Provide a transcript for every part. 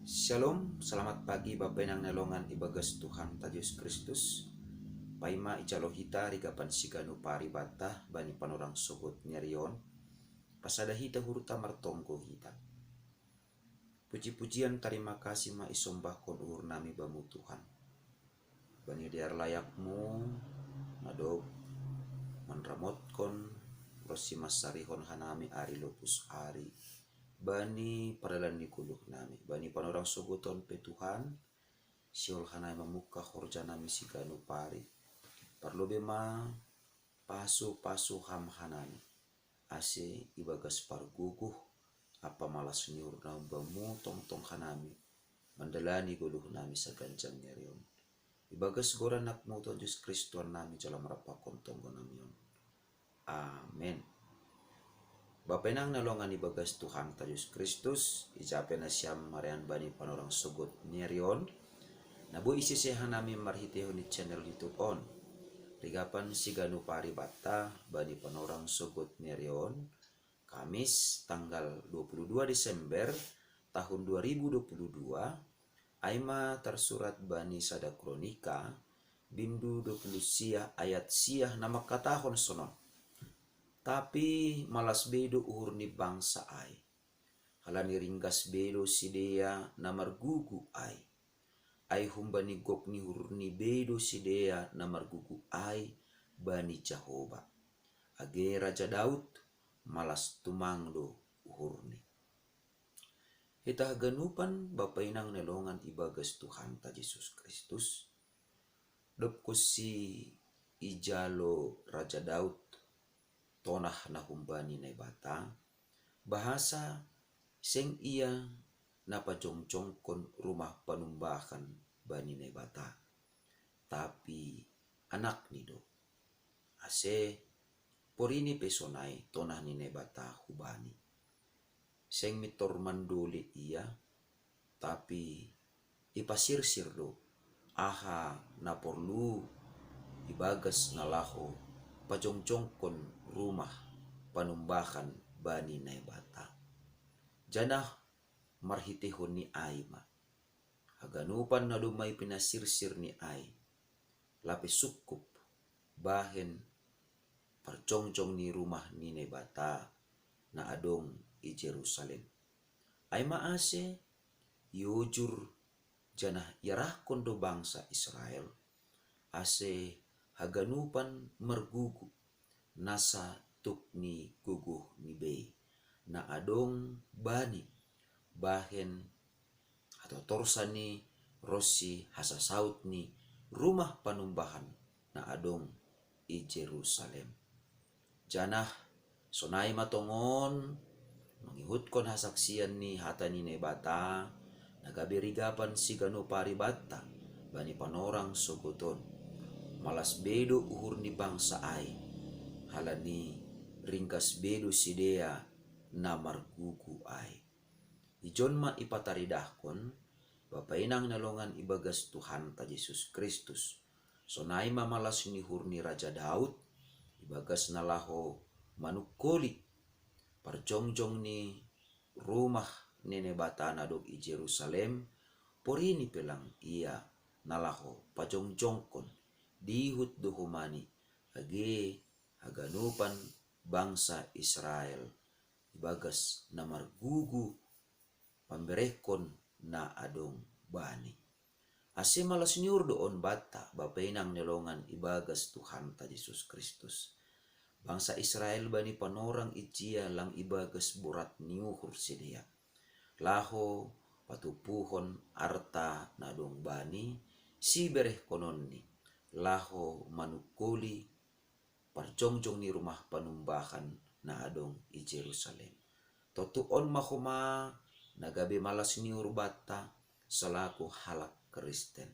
Shalom, selamat pagi Bapak Nang Nalongan ibagas Tuhan ta Yesus Kristus. Paima icalohita rigapan siganu paribata bani panorang sogot nyarion. Pasada hita huruta martonggo hita. Puji-pujian terima kasih ma isombah kon uhur nami bamu Tuhan. Bani diar layakmu nadog manramot kon rosi masarihon hanami ari lopus ari. Bani padalan ni kuluk nami, bani panorang sogoton pe Tuhan, siol hanai mamuka horja nami siganu pari, parlo bema pasu ham hanami, ase ibagas parguguh, apa malas nyur bamu tong hanami, mandalani guluh nami saganjang nyarion, ibagas goran nakmu Tuhan Yesus Kristus nami jalan merapakon tonggo namion, amin. Bapak nang nalongan ibagas Tuhan ta Yesus Kristus, ijapen na siyam marian bani panorang sugot nyerion. Nabu isi sehan nami marhitehon di channel YouTube on. Rigapan siganu paribata bani panorang sugot nyerion. Kamis tanggal 22 Desember tahun 2022. Aima tersurat bani sada kronika bindu 20 siah ayat siah nama katahon sonon. Tapi malas bedo uhur ni bangsa ai. Halani ringgas bedo sidea namar gugu ai. Ai humbani gok ni hur ni bedo sidea namar gugu ai bani Jehovah. Age Raja Daud malas tumangdo uhur ni. Hita ganupan Bapa inang nelongan ibagas Tuhan ta Yesus Kristus. Dop si ijalo Raja Daud tonah na humbani na bata, bahasa seng ia napajongcong kon rumah panumbakan bani na bata, tapi anak nido, ase porini pesonai tonah ni na bata hubani, seng mitor manduli ia, tapi ipasirsir do, aha na porlu ibagas na laho pajongcong kon rumah panumbakan bani na bata. Janah marhitihon ni ai ma. Haganupan na lumay pinasirsir ni ai. Lapi sukup bahen parjongjong ni rumah ni na bata na adong i Jerusalem. Ai maase yujur janah yarah kondo bangsa Israel. Ase haganupan mergugu nasa tuk ni guguh ni be na adong bani bahen atau torsan ni rosi hasasaut ni rumah panumbahan na adong i Jerusalem. Janah sonai matongon mangihut kon hasaksian ni hata ni nebata nagabirigapan sigano paribata bani panorang sogoton malas bedo uhur ni bangsa ai halani ringkas bedo sidea namar gugu ai. Ijon ma ipataridahkon Bapa inang nalongan ibagas Tuhan ta Yesus Kristus. Sonai mamalas ni hur ni Raja Daud ibagas nalaho manukoli parjongjong ni rumah nene bata nadog i Jerusalem porini pelang ia nalaho pajongjongkon dihut duhumani age haganupan bangsa Israel ibagas namar gugu pamberekon na adong bani. Ase malas niur doon bata Bapa inang nelongan ibagas Tuhan ta Yesus Kristus. Bangsa Israel bani panorang ijia lang ibagas burat niuhur sedia. Laho patupuhon arta na adong bani si bereh konon ni. Laho manukuli parjongjong ni rumah panumbakan na adong i Jerusalem. Totuon mahuma nagabe malas ni urbata selaku halak Kristen.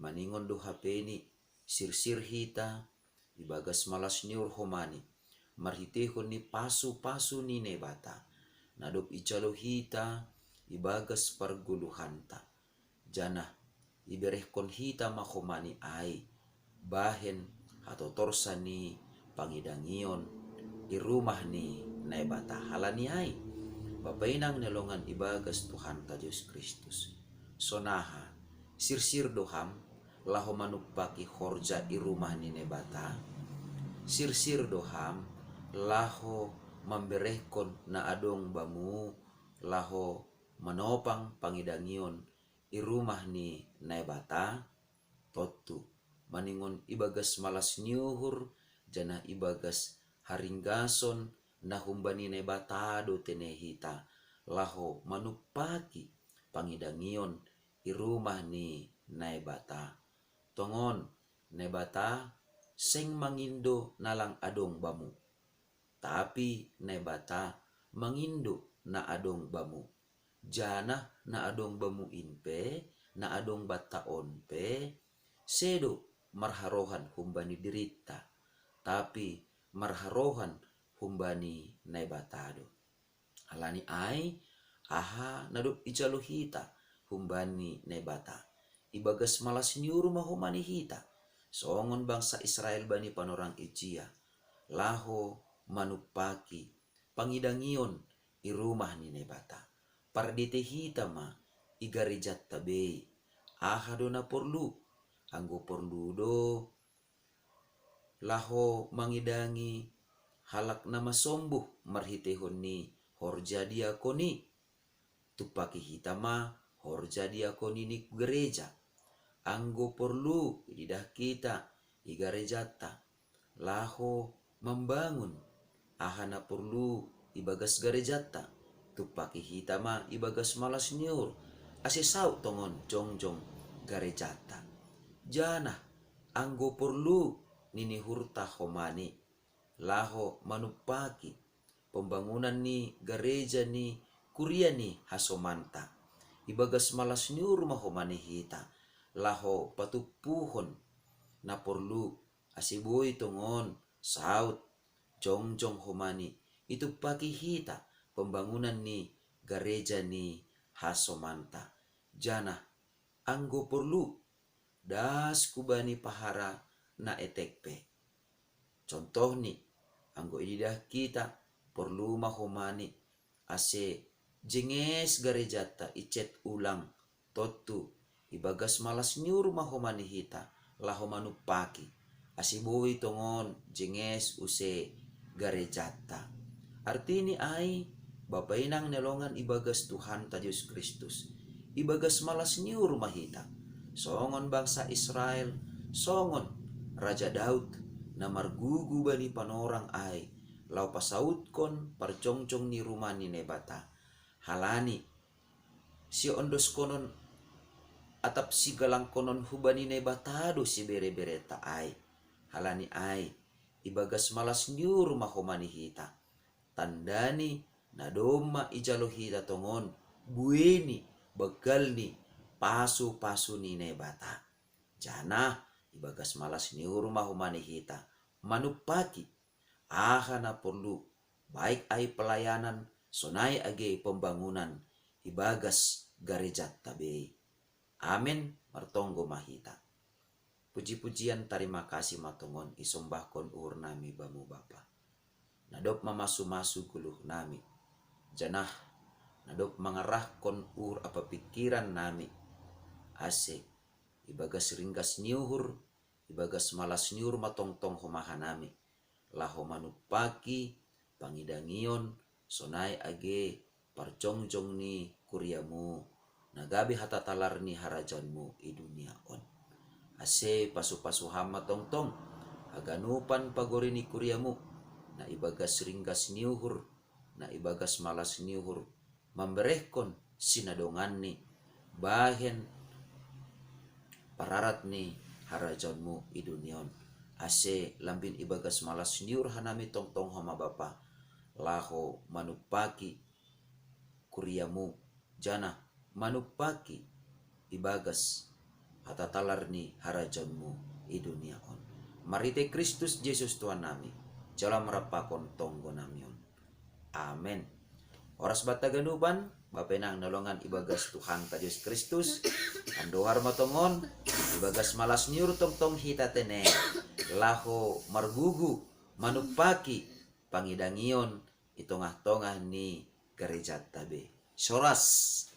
Maningon do hapeni sirsir hita ibagas malas ni urhomani marhitehon ni pasu ni nebata nadop ijalo hita ibagas parguluhanta janah iberehkon hita mahumani ai bahen atau torsan ni pangidangion i rumah ni naibata halani ai bapainang nelongan ibagas Tuhan ta Yesus Kristus. Sonaha sirsir doham laho manupaki horja i rumah ni nebata. Sirsir doham laho memberehkon na adong bamu laho menopang pangidangion i rumah ni nebata. Totu maningon ibagas malas niuhur jana ibagas haringgason na humbani nebatado tenehita laho manupaki pangidangion i rumah ni nebata. Tongon nebata seng mangindo nalang adong bamu, tapi nebata mangindo na adong bamu. Jana na adong bamu inpe, na adong bataon pe, sedo marharohan humbani dirita, tapi marharohan humbani nebatado. Alani ai aha nadop ijaluhita humbani nebata. Ibagas malas niuru mahumani hita. Songon bangsa Israel bani panorang ijia. Laho manupaki pangidangion i rumah ni nebata. Pardite hita ma igarijat tabe. Aha do na porlu. Anggo porlu do laho mangidangi halak nama sombuh marhitehon ni horja diakoni. Tupaki hita ma horja diakoni ni gereja. Anggo perlu idah kita i garejata laho membangun ahana perlu ibagas garejata tupaki hita ma ibagas malas niur asesau tongon jongjong garejata. Jana anggo perlu nini hurta homani laho manupaki pembangunan ni gereja ni kuria ni hasomanta ibagas malas niur mahomani hita laho patupuhon na porlu asibui tongon saut jongjong homani itu paki hita pembangunan ni gereja ni hasomanta. Jana anggo porlu das kubani pahara na etekpe. Contoh ni anggo ididah kita porlu mahomani ase jenges garejata icet ulang totu ibagas malas niur mahomani hita laho manupaki asibui tongon jenges use garejata. Artini ai bapainang nelongan ibagas Tuhan ta Yesus Kristus ibagas malas niur mahita. Songon bangsa Israel, songon Raja Daud na margugu bani panorang ai lau pasautkon parcongcong ni rumah ni nebata. Halani si ondos konon atap si galang konon hubani nebatado si bere-bere ta ai. Halani ai ibagas malas niur mahomani hita. Tandani nadoma ijalo hita tongon bueni begalni pasu-pasu ni nebata. Jana ibagas malas niur mahomani hita manupaki aha na perlu baik ai pelayanan sonai age pembangunan ibagas garejat tabe. Amin martonggo mahita. Puji-pujian terima kasih matongon isombahkon uhur nami bamu Bapa. Nadop mamasu-masu guluh nami. Janah nadop mengarahkon uhur apa pikiran nami. Ase ibagas ringgas niuhur, ibagas malas niur matongtong homaha nami. Laho manupaki pangidangion sonai age parjongjong ni kuriamu. Nagabi hatatalar ni harajanmu i dunia on. Ase pasu-pasu hama tongtong aganupan pagori ni kuriamu na ibagas ringgas niuhur na ibagas malas niuhur memberehkon sinadongan ni bahen pararat ni harajanmu i dunia on. Ase lambin ibagas malas niur hanami tongtong hama Bapa laho manupaki kuriamu jana manupaki ibagas hatatalar ni harajanmu i dunia on. Marite Kristus Yesus Tuhan nami jala merapakon tonggo namion. Amen. Oras bataganuban bapenang nolongan ibagas Tuhan ta Yesus Kristus andohar matongon ibagas malas niur tongtong hita tene laho margugu manupaki pangidangion itongah-tongah ni gereja tabe. Soras